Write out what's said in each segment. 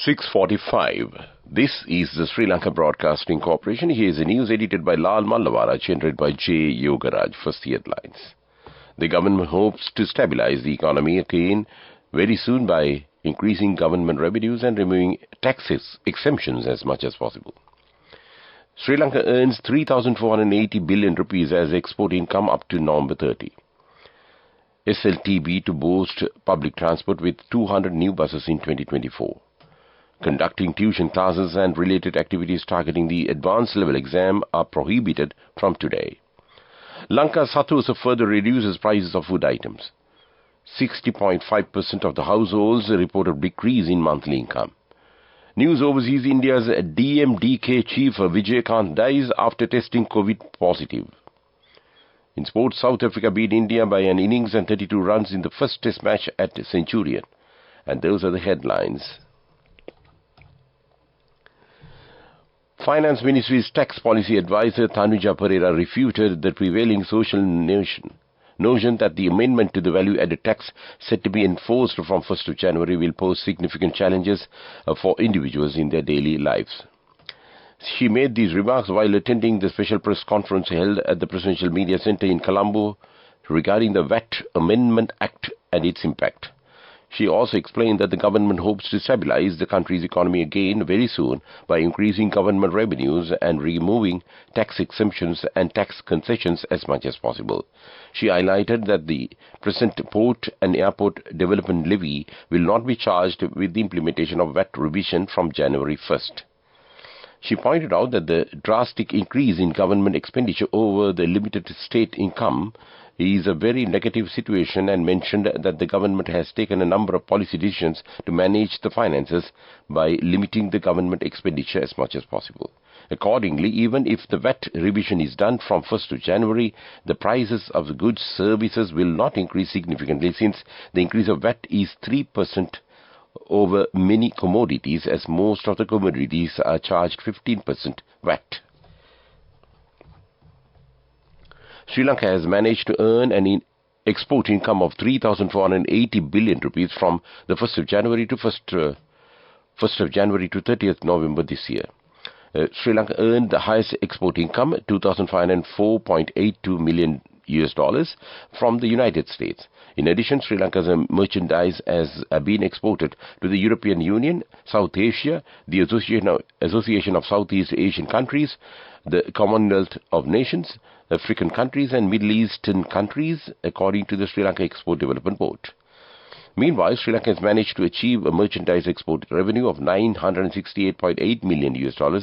6:45. This is the Sri Lanka Broadcasting Corporation. Here is the news edited by Lal Mallavaraj and read by J. Yogaraj. First headlines. The government hopes to stabilize the economy again very soon by increasing government revenues and removing taxes exemptions as much as possible. Sri Lanka earns 3,480 billion rupees as export income up to November 30. SLTB to boost public transport with 200 new buses in 2024. Conducting tuition classes and related activities targeting the advanced level exam are prohibited from today. Lanka Sathosa further reduces prices of food items. 60.5% of the households reported decrease in monthly income. News overseas. India's DEC chief Vijay dies after testing COVID positive. In sports, South Africa beat India by an innings and 32 runs in the first test match at Centurion. And those are the headlines. Finance Ministry's tax policy advisor Tanuja Pereira refuted the prevailing social notion that the amendment to the value-added tax set to be enforced from 1st of January will pose significant challenges for individuals in their daily lives. She made these remarks while attending the special press conference held at the Presidential Media Centre in Colombo regarding the VAT Amendment Act and its impact. She also explained that the government hopes to stabilize the country's economy again very soon by increasing government revenues and removing tax exemptions and tax concessions as much as possible. She highlighted that the present port and airport development levy will not be charged with the implementation of VAT revision from January 1st. She pointed out that the drastic increase in government expenditure over the limited state income is a very negative situation and mentioned that the government has taken a number of policy decisions to manage the finances by limiting the government expenditure as much as possible. Accordingly, even if the VAT revision is done from 1st of January, the prices of the goods services will not increase significantly since the increase of VAT is 3% over many commodities, as most of the commodities are charged 15% VAT. Sri Lanka has managed to earn an export income of 3,480 billion rupees from the 1st of January to 1st of January to 30th November this year. Sri Lanka earned the highest export income, $2,504.82 million from the United States. In addition, Sri Lanka's merchandise has been exported to the European Union, South Asia, the Association of Southeast Asian Countries, the Commonwealth of Nations, African countries and Middle Eastern countries, according to the Sri Lanka Export Development Board. Meanwhile, Sri Lanka has managed to achieve a merchandise export revenue of $968.8 million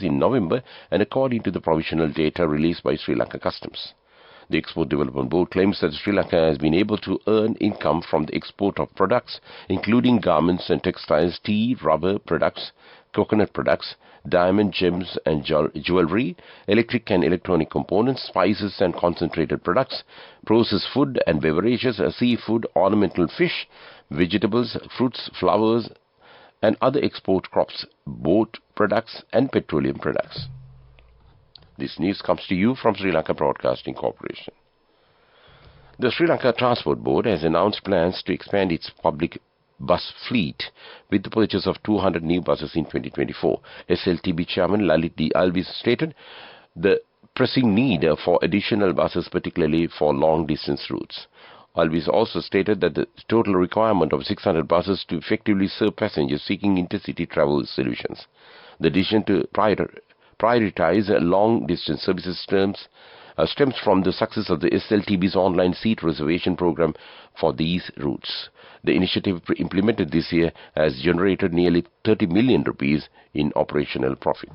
in November, and according to the provisional data released by Sri Lanka Customs. The Export Development Board claims that Sri Lanka has been able to earn income from the export of products, including garments and textiles, tea, rubber products, coconut products, diamond, gems and jewelry, electric and electronic components, spices and concentrated products, processed food and beverages, seafood, ornamental fish, vegetables, fruits, flowers, and other export crops, boat products and petroleum products. This news comes to you from Sri Lanka Broadcasting Corporation. The Sri Lanka Transport Board has announced plans to expand its public bus fleet with the purchase of 200 new buses in 2024. SLTB Chairman Lalit D. Alvis stated the pressing need for additional buses, particularly for long-distance routes. Alvis also stated that the total requirement of 600 buses to effectively serve passengers seeking intercity travel solutions. The decision to prioritize long-distance services stems from the success of the SLTB's online seat reservation program for these routes. The initiative implemented this year has generated nearly 30 million rupees in operational profit.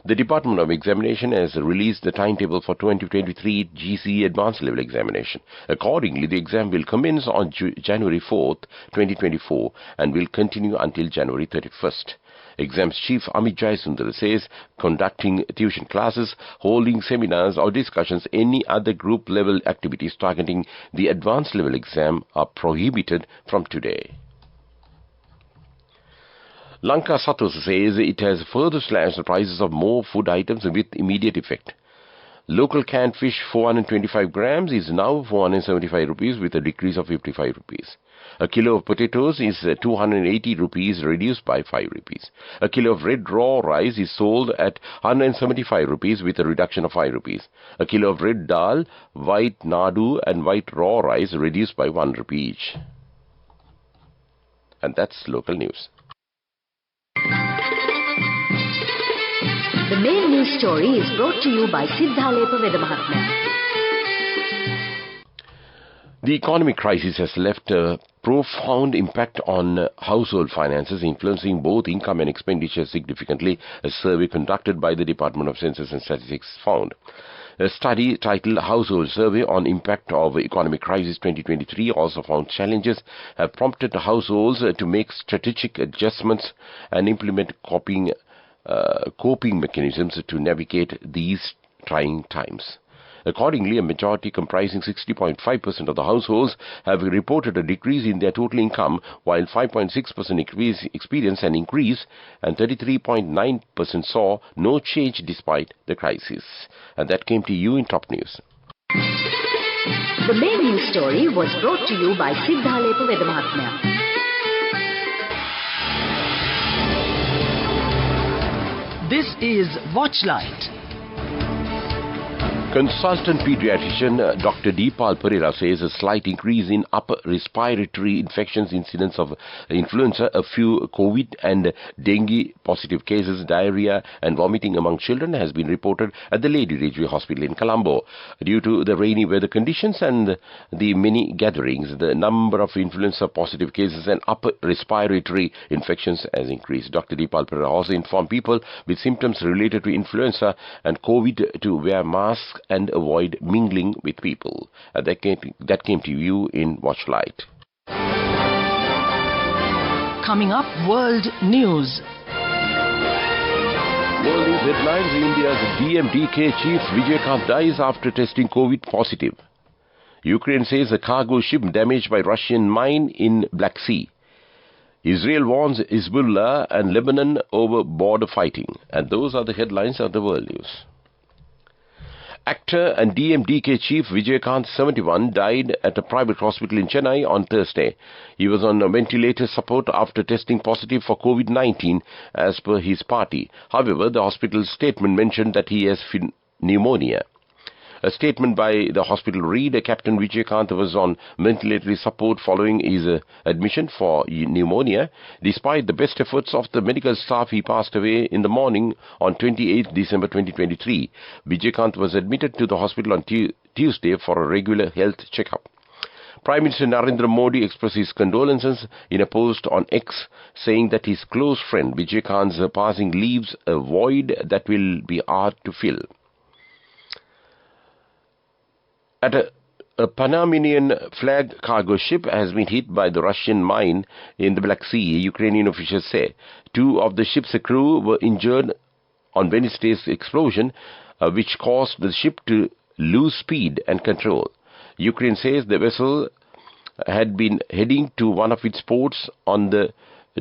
The Department of Examination has released the timetable for 2023 GCE Advanced Level Examination. Accordingly, the exam will commence on January 4th, 2024 and will continue until January 31st. Exams Chief Amit Jayasundara says conducting tuition classes, holding seminars or discussions, any other group-level activities targeting the advanced level exam are prohibited from today. Lanka Sathosa says it has further slashed the prices of more food items with immediate effect. Local canned fish 425 grams is now 475 rupees with a decrease of 55 rupees. A kilo of potatoes is 280 rupees, reduced by 5 rupees. A kilo of red raw rice is sold at 175 rupees with a reduction of 5 rupees. A kilo of red dal, white nadu and white raw rice reduced by 1 rupee each. And that's local news. The main news story is brought to you by Sinhala Vedamahatmya. The economic crisis has left a profound impact on household finances, influencing both income and expenditure significantly, a survey conducted by the Department of Census and Statistics found. A study titled Household Survey on Impact of Economic Crisis 2023 also found challenges have prompted households to make strategic adjustments and implement coping mechanisms to navigate these trying times. Accordingly, a majority comprising 60.5% of the households have reported a decrease in their total income, while 5.6% experienced an increase and 33.9% saw no change despite the crisis. And that came to you in top news. The main news story was brought to you by Sinhala Vedamahatmya. This is Watchlight. Consultant pediatrician Dr. Deepal Perera says a slight increase in upper respiratory infections incidence of influenza, a few COVID and dengue positive cases, diarrhea and vomiting among children has been reported at the Lady Ridgeway Hospital in Colombo. Due to the rainy weather conditions and the many gatherings, the number of influenza positive cases and upper respiratory infections has increased. Dr. Deepal Perera also informed people with symptoms related to influenza and COVID to wear masks and avoid mingling with people. That came to you in Watchlight. Coming up, World News. World News headlines. India's DEC chief Vijay dies after testing COVID positive. Ukraine says a cargo ship damaged by Russian mine in Black Sea. Israel warns Hezbollah and Lebanon over border fighting. And those are the headlines of the World News. Actor and DEC chief Vijay 71, died at a private hospital in Chennai on Thursday. He was on ventilator support after testing positive for COVID-19 as per his party. However, the hospital's statement mentioned that he has pneumonia. A statement by the hospital read, Captain Vijay was on ventilatory support following his admission for pneumonia. Despite the best efforts of the medical staff, he passed away in the morning on 28 December 2023. Vijay was admitted to the hospital on Tuesday for a regular health checkup. Prime Minister Narendra Modi expressed his condolences in a post on X, saying that his close friend Vijay Khan's passing leaves a void that will be hard to fill. At a Panamanian flag cargo ship has been hit by the Russian mine in the Black Sea, Ukrainian officials say. Two of the ship's crew were injured on Wednesday's explosion, which caused the ship to lose speed and control. Ukraine says the vessel had been heading to one of its ports on the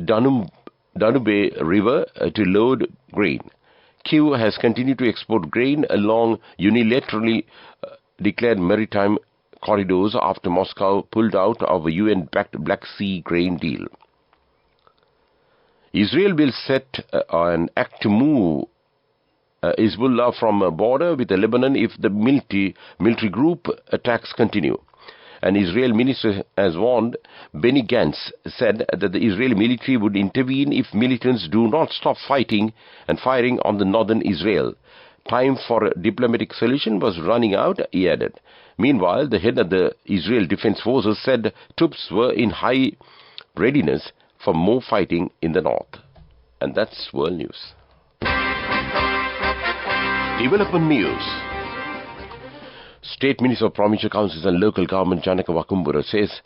Danube River to load grain. Kyiv has continued to export grain along unilaterally declared maritime corridors after Moscow pulled out of a UN-backed Black Sea grain deal. Israel will set an act to move Hezbollah from a border with Lebanon if the military group attacks continue. An Israel minister has warned. Benny Gantz said that the Israeli military would intervene if militants do not stop fighting and firing on the northern Israel. Time for a diplomatic solution was running out, he added. Meanwhile, the head of the Israel Defense Forces said troops were in high readiness for more fighting in the north. And that's World News. Development News. State Minister of Provincial Councils and Local Government Janaka Wakumbura says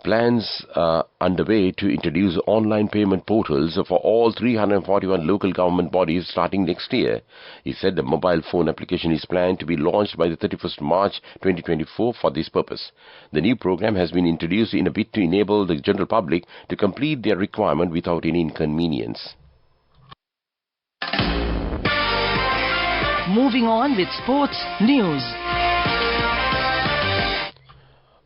plans are underway to introduce online payment portals for all 341 local government bodies starting next year. He said the mobile phone application is planned to be launched by the 31st March 2024 for this purpose. The new program has been introduced in a bid to enable the general public to complete their requirement without any inconvenience. Moving on with sports news.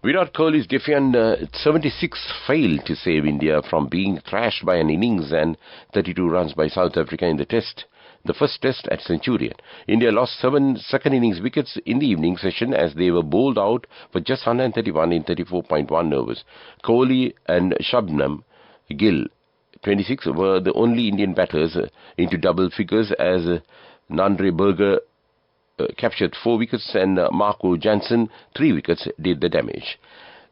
Virat Kohli's defiant 76 failed to save India from being thrashed by an innings and 32 runs by South Africa in the first test at Centurion. India lost 7 second innings wickets in the evening session as they were bowled out for just 131 in 34.1 overs. Kohli and Shabnam Gill, 26, were the only Indian batters into double figures as Nandre Berger captured 4 wickets and Marco Jansen 3 wickets did the damage.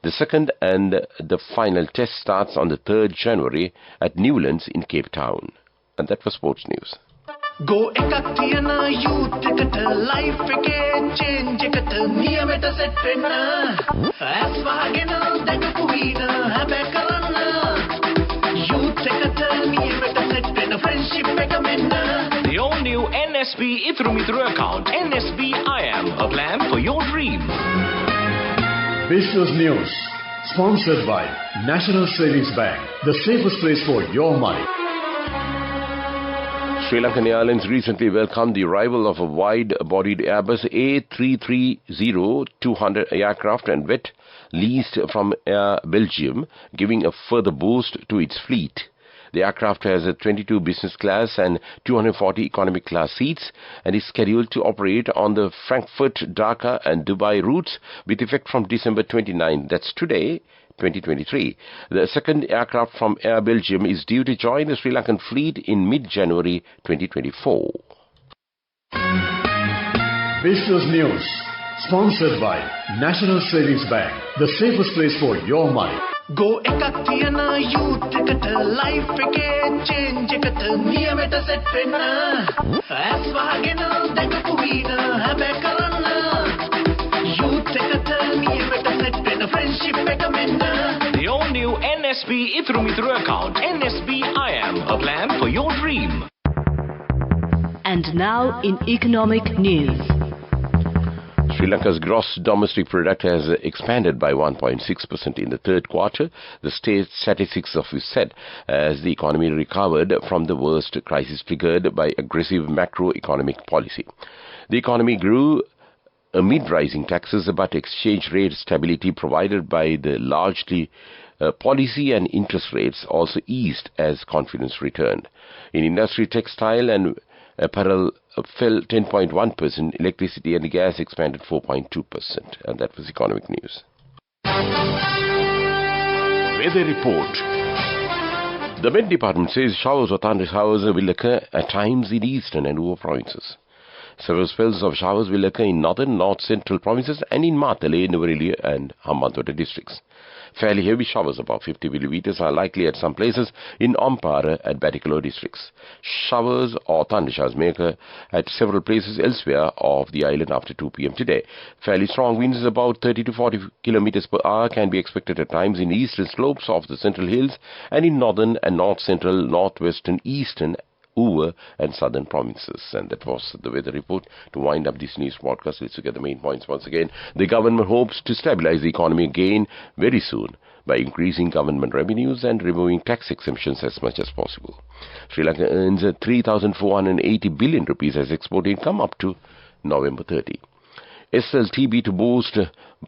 The second and the final test starts on the 3rd January at Newlands in Cape Town. And that was sports news. Go ekatiyana youth කට life එකේ change එකට නියමෙට set වෙන්න as වහගෙන දැකපු වීන හැබැ කරන්න youth එකට නියමෙට set වෙන්න friendship එක මෙන්න. The all new NSB Ithru account, NSB IAM, a plan for your dream. Business News, sponsored by National Savings Bank, the safest place for your money. Sri Lankan Airlines recently welcomed the arrival of a wide-bodied Airbus A330-200 aircraft and wet leased from Air Belgium, giving a further boost to its fleet. The aircraft has 22 business class and 240 economic class seats and is scheduled to operate on the Frankfurt, Dhaka and Dubai routes with effect from December 29. That's today, 2023. The second aircraft from Air Belgium is due to join the Sri Lankan fleet in mid-January 2024. Business News, sponsored by National Savings Bank, the safest place for your money. Go ekatiyana youth කට life එකේ change එකට නියමෙට set වෙන්න as වහගෙන දැකපු වීන හැබැ කරන්න youth එකට නියමෙට set වෙන්න friendship එක මෙන්න. The all new NSB Ithru account, NSB IAM, a plan for your dream. And now in economic news. Sri Lanka's gross domestic product has expanded by 1.6% in the third quarter, the state statistics office said, as the economy recovered from the worst crisis triggered by aggressive macroeconomic policy. The economy grew amid rising taxes, but exchange rate stability provided by the largely policy and interest rates also eased as confidence returned. In industry, textile and apparel fell 10.1%, electricity and gas expanded 4.2%. And that was economic news. Weather report. The Met Department says showers or thunder showers will occur at times in eastern and rural provinces. Several spells of showers will occur in northern, north-central provinces and in Matale, Nuwara and Hambantota districts. Fairly heavy showers above 50 millimeters are likely at some places in Ampara and Batticaloa districts. Showers or thunder showers may occur at several places elsewhere of the island after 2 p.m. today. Fairly strong winds about 30 to 40 kilometers per hour can be expected at times in eastern slopes of the central hills and in northern and north-central, northwestern, eastern, Uva and southern provinces. And that was the weather report. To wind up this news podcast, let's look at the main points once again. The government hopes to stabilize the economy again very soon by increasing government revenues and removing tax exemptions as much as possible. Sri Lanka earns 3,480 billion rupees as export income up to November 30. SLTB to boost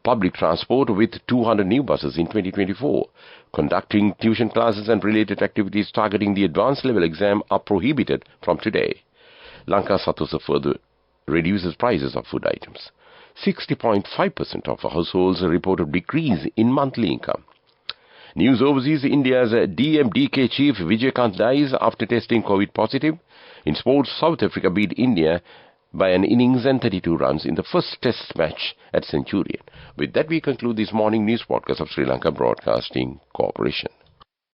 public transport with 200 new buses in 2024. Conducting tuition classes and related activities targeting the advanced level exam are prohibited from today. Lanka Satosa further reduces prices of food items. 60.5% of households report a decrease in monthly income. News overseas, India's DMDK chief Vijayakant dies after testing COVID positive. In sports, South Africa beat India by an innings and 32 runs in the first test match at Centurion. With that, we conclude this morning news podcast of Sri Lanka Broadcasting Corporation.